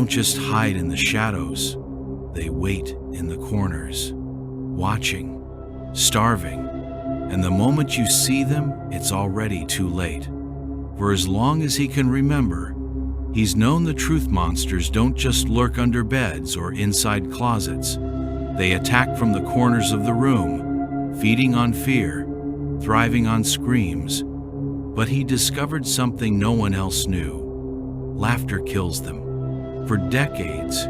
just hide in the shadows. They wait in the corners, watching, starving, and the moment you see them, it's already too late. For as long as he can remember, he's known the truth monsters don't just lurk under beds or inside closets. They attack from the corners of the room, feeding on fear, thriving on screams. But he discovered something no one else knew. Laughter kills them. For decades,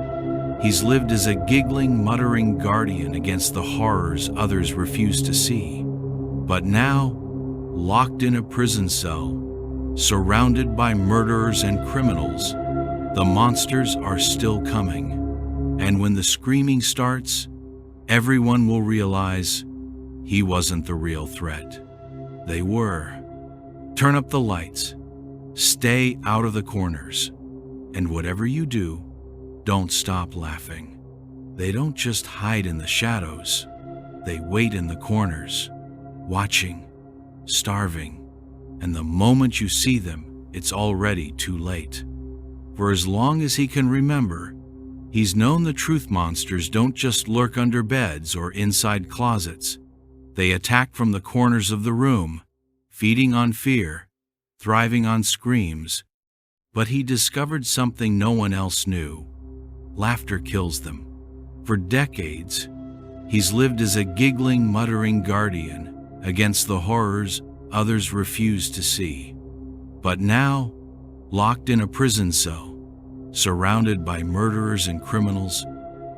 he's lived as a giggling, muttering guardian against the horrors others refuse to see. But now, locked in a prison cell, surrounded by murderers and criminals, the monsters are still coming. And when the screaming starts, everyone will realize he wasn't the real threat. They were. Turn up the lights. Stay out of the corners. And whatever you do, don't stop laughing. They don't just hide in the shadows. They wait in the corners, watching, starving. And the moment you see them, it's already too late. For as long as he can remember, he's known the truth monsters don't just lurk under beds or inside closets. They attack from the corners of the room, feeding on fear, thriving on screams. But he discovered something no one else knew. Laughter kills them. For decades, he's lived as a giggling, muttering guardian against the horrors others refuse to see. But now, locked in a prison cell, surrounded by murderers and criminals,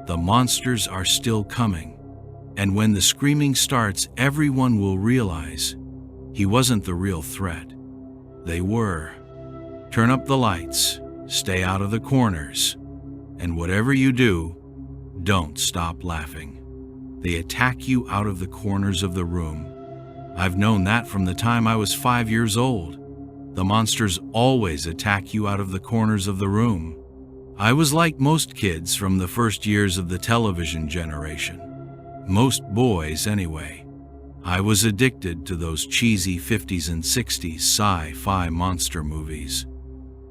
the monsters are still coming. And when the screaming starts, everyone will realize he wasn't the real threat. They were. Turn up the lights, stay out of the corners, and whatever you do, don't stop laughing. They attack you out of the corners of the room. I've known that from the time I was 5 years old. The monsters always attack you out of the corners of the room. I was like most kids from the first years of the television generation. Most boys, anyway. I was addicted to those cheesy 50s and 60s sci-fi monster movies.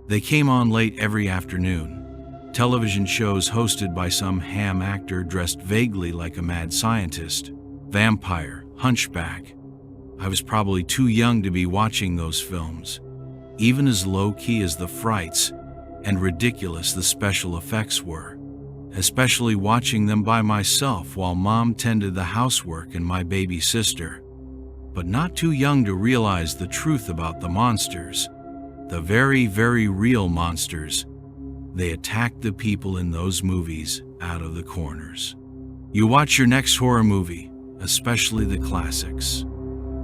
They came on late every afternoon. Television shows hosted by some ham actor dressed vaguely like a mad scientist, vampire, hunchback. I was probably too young to be watching those films, even as low-key as the frights and ridiculous the special effects were, especially watching them by myself while Mom tended the housework and my baby sister. But not too young to realize the truth about the monsters, the very, very real monsters. They attack the people in those movies out of the corners. You watch your next horror movie, especially the classics,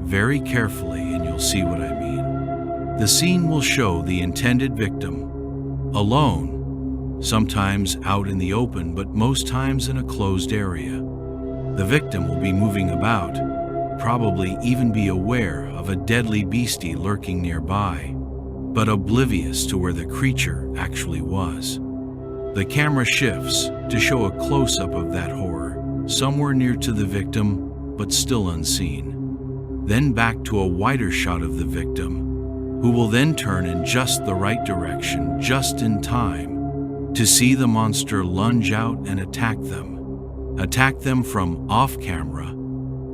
very carefully and you'll see what I mean. The scene will show the intended victim, alone, sometimes out in the open, but most times in a closed area. The victim will be moving about, probably even be aware of a deadly beastie lurking nearby, but oblivious to where the creature actually was. The camera shifts to show a close-up of that horror, somewhere near to the victim, but still unseen. Then back to a wider shot of the victim, who will then turn in just the right direction, just in time, to see the monster lunge out and attack them. Attack them from off-camera.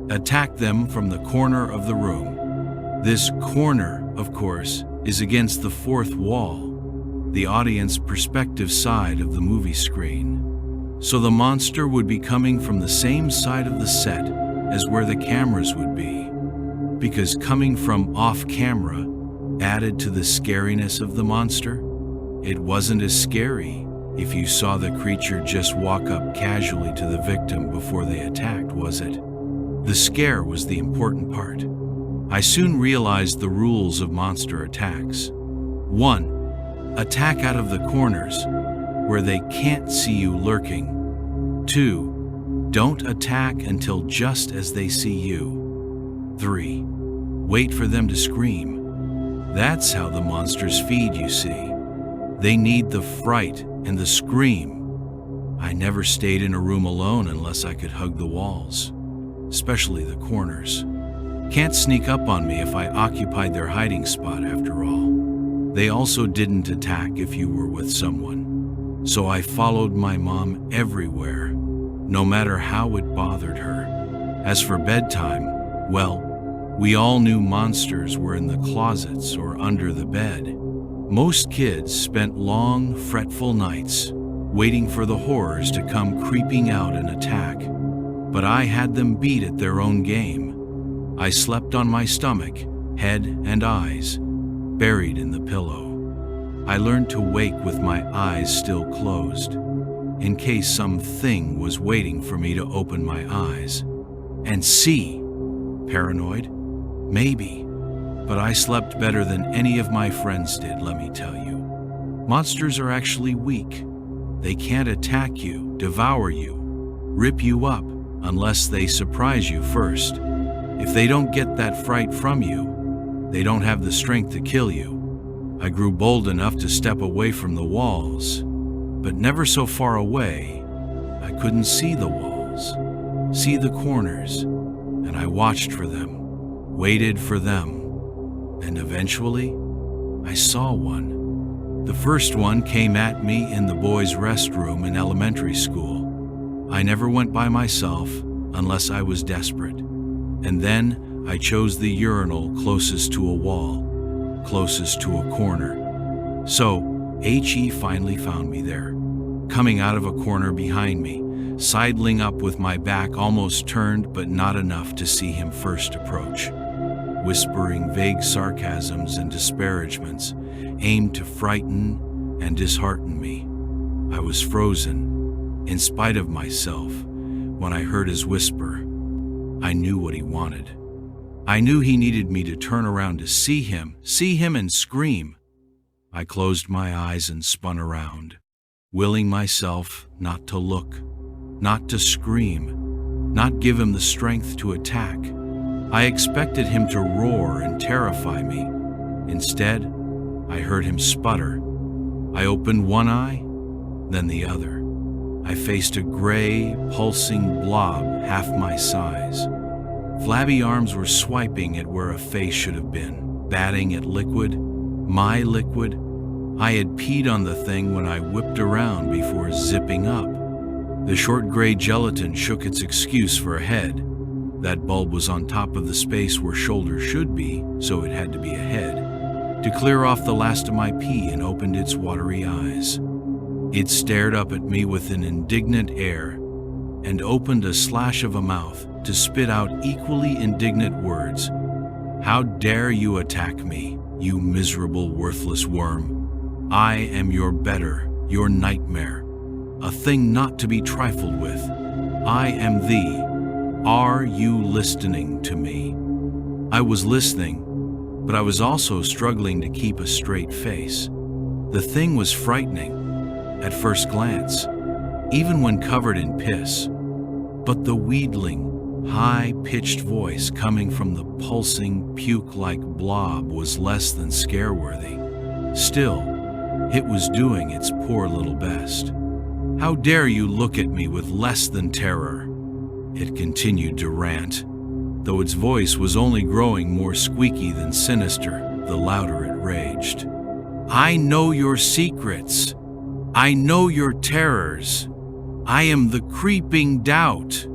Attack them from the corner of the room. This corner, of course, is against the fourth wall, the audience perspective side of the movie screen. So the monster would be coming from the same side of the set as where the cameras would be, because coming from off-camera added to the scariness of the monster. It wasn't as scary if you saw the creature just walk up casually to the victim before they attacked, was it? The scare was the important part. I soon realized the rules of monster attacks. 1. Attack out of the corners, where they can't see you lurking. 2. Don't attack until just as they see you. 3. Wait for them to scream. That's how the monsters feed, you see. They need the fright and the scream. I never stayed in a room alone unless I could hug the walls, especially the corners. Can't sneak up on me if I occupied their hiding spot, after all. They also didn't attack if you were with someone. So I followed my mom everywhere, no matter how it bothered her. As for bedtime, well, we all knew monsters were in the closets or under the bed. Most kids spent long, fretful nights waiting for the horrors to come creeping out and attack. But I had them beat at their own game. I slept on my stomach, head and eyes, buried in the pillow. I learned to wake with my eyes still closed, in case something was waiting for me to open my eyes and see. Paranoid? Maybe. But I slept better than any of my friends did, let me tell you. Monsters are actually weak. They can't attack you, devour you, rip you up, unless they surprise you first. If they don't get that fright from you, they don't have the strength to kill you. I grew bold enough to step away from the walls, but never so far away I couldn't see the walls, see the corners, and I watched for them, waited for them, and eventually I saw one. The first one came at me in the boys' restroom in elementary school. I never went by myself unless I was desperate, and then I chose the urinal closest to a wall, closest to a corner. So, He finally found me there, coming out of a corner behind me, sidling up with my back almost turned but not enough to see him first approach, whispering vague sarcasms and disparagements aimed to frighten and dishearten me. I was frozen, in spite of myself, when I heard his whisper. I knew what he wanted. I knew he needed me to turn around to see him and scream. I closed my eyes and spun around, willing myself not to look, not to scream, not give him the strength to attack. I expected him to roar and terrify me. Instead, I heard him sputter. I opened one eye, then the other. I faced a gray, pulsing blob half my size. Flabby arms were swiping at where a face should have been, batting at liquid, my liquid. I had peed on the thing when I whipped around before zipping up. The short gray gelatin shook its excuse for a head. That bulb was on top of the space where shoulder should be, so it had to be a head, to clear off the last of my pee, and opened its watery eyes. It stared up at me with an indignant air and opened a slash of a mouth to spit out equally indignant words. "How dare you attack me, you miserable, worthless worm? I am your better, your nightmare, a thing not to be trifled with. I am thee. Are you listening to me?" I was listening, but I was also struggling to keep a straight face. The thing was frightening at first glance, even when covered in piss. But the wheedling, high-pitched voice coming from the pulsing, puke-like blob was less than scare-worthy. Still, it was doing its poor little best. "How dare you look at me with less than terror?" It continued to rant, though its voice was only growing more squeaky than sinister the louder it raged. "I know your secrets. I know your terrors. I am the creeping doubt."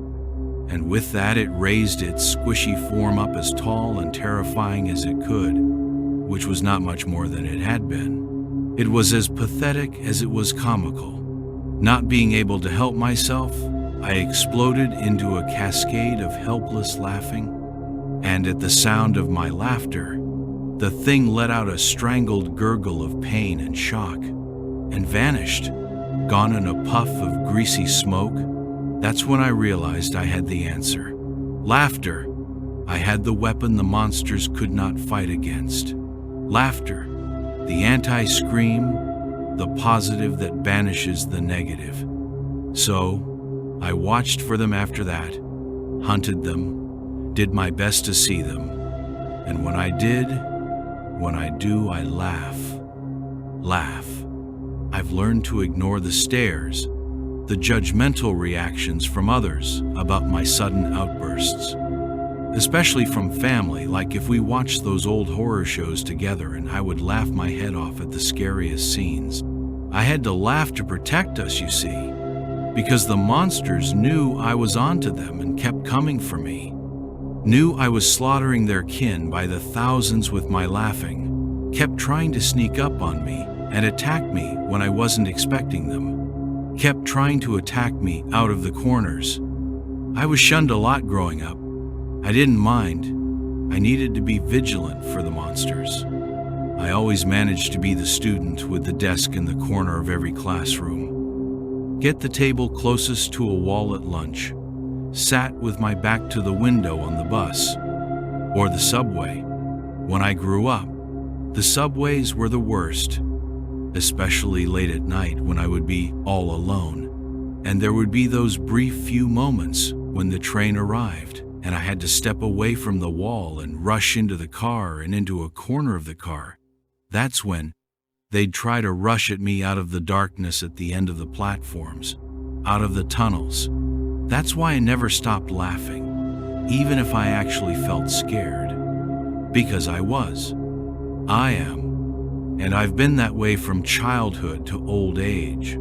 And with that it raised its squishy form up as tall and terrifying as it could, which was not much more than it had been. It was as pathetic as it was comical. Not being able to help myself, I exploded into a cascade of helpless laughing, and at the sound of my laughter, the thing let out a strangled gurgle of pain and shock, and vanished, gone in a puff of greasy smoke. That's when I realized I had the answer. Laughter. I had the weapon the monsters could not fight against. Laughter. The anti-scream, the positive that banishes the negative. So, I watched for them after that, hunted them, did my best to see them. And when I do, I laugh. I've learned to ignore the stares, the judgmental reactions from others about my sudden outbursts, especially from family, like if we watched those old horror shows together and I would laugh my head off at the scariest scenes. I had to laugh to protect us, you see, because the monsters knew I was onto them and kept coming for me. Knew I was slaughtering their kin by the thousands with my laughing, kept trying to sneak up on me and attack me when I wasn't expecting them, kept trying to attack me out of the corners. I was shunned a lot growing up. I didn't mind. I needed to be vigilant for the monsters. I always managed to be the student with the desk in the corner of every classroom. Get the table closest to a wall at lunch. Sat with my back to the window on the bus or the subway. When I grew up, the subways were the worst, especially late at night when I would be all alone, and there would be those brief few moments when the train arrived and I had to step away from the wall and rush into the car and into a corner of the car. That's when they'd try to rush at me out of the darkness at the end of the platforms, out of the tunnels. That's why I never stopped laughing, even if I actually felt scared. Because I was. I am. And I've been that way from childhood to old age.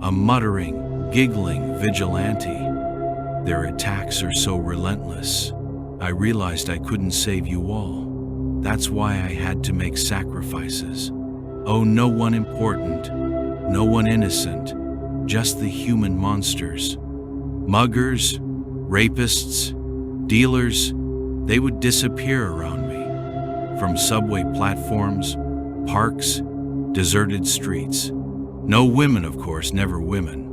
A muttering, giggling vigilante. Their attacks are so relentless. I realized I couldn't save you all. That's why I had to make sacrifices. Oh, no one important, no one innocent, just the human monsters. Muggers, rapists, dealers, they would disappear around me. From subway platforms, parks, deserted streets. No women, of course, never women.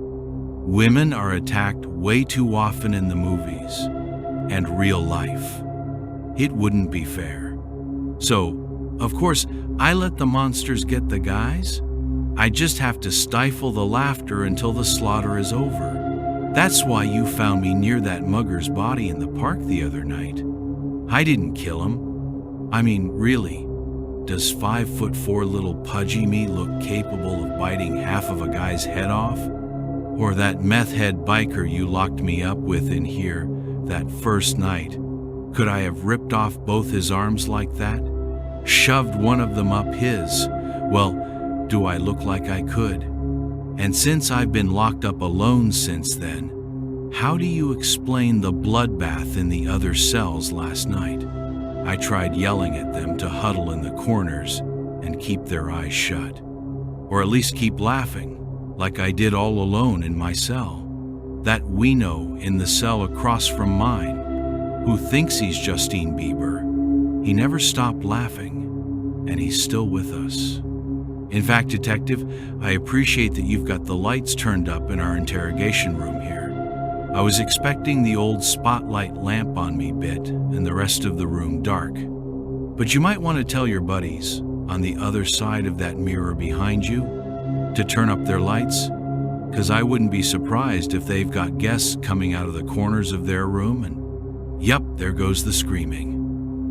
Women are attacked way too often in the movies and real life. It wouldn't be fair. So, of course, I let the monsters get the guys. I just have to stifle the laughter until the slaughter is over. That's why you found me near that mugger's body in the park the other night. I didn't kill him. I mean, really, does 5'4" little pudgy me look capable of biting half of a guy's head off? Or that meth head biker you locked me up with in here that first night? Could I have ripped off both his arms like that? Shoved one of them up his? Well, do I look like I could? And since I've been locked up alone since then, how do you explain the bloodbath in the other cells last night? I tried yelling at them to huddle in the corners and keep their eyes shut. Or at least keep laughing, like I did all alone in my cell. That wino in the cell across from mine, who thinks he's Justine Bieber. He never stopped laughing, and he's still with us. In fact, Detective, I appreciate that you've got the lights turned up in our interrogation room here. I was expecting the old spotlight lamp on me bit and the rest of the room dark. But you might want to tell your buddies on the other side of that mirror behind you to turn up their lights, because I wouldn't be surprised if they've got guests coming out of the corners of their room and, yup, there goes the screaming.